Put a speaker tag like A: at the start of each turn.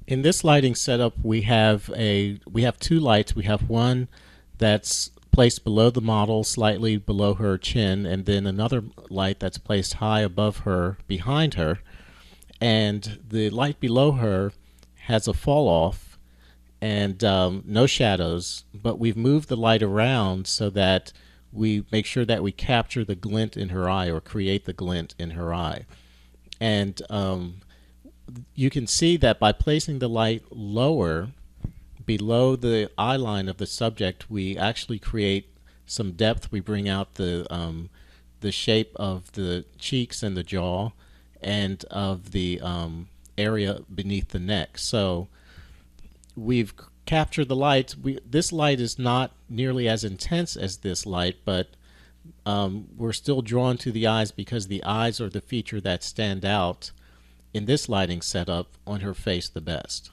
A: In this lighting setup, we have two lights. We have one that's placed below the model, slightly below her chin, and then another light that's placed high above her, behind her. And the light below her has a fall off and no shadows, but we've moved the light around so that we make sure that we capture the glint in her eye or create the glint in her eye. And you can see that by placing the light lower below the eye line of the subject, we actually create some depth. We bring out the shape of the cheeks and the jaw and of the area beneath the neck. So we've captured the light. This light is not nearly as intense as this light, but we're still drawn to the eyes because the eyes are the feature that stand out in this lighting setup on her face the best.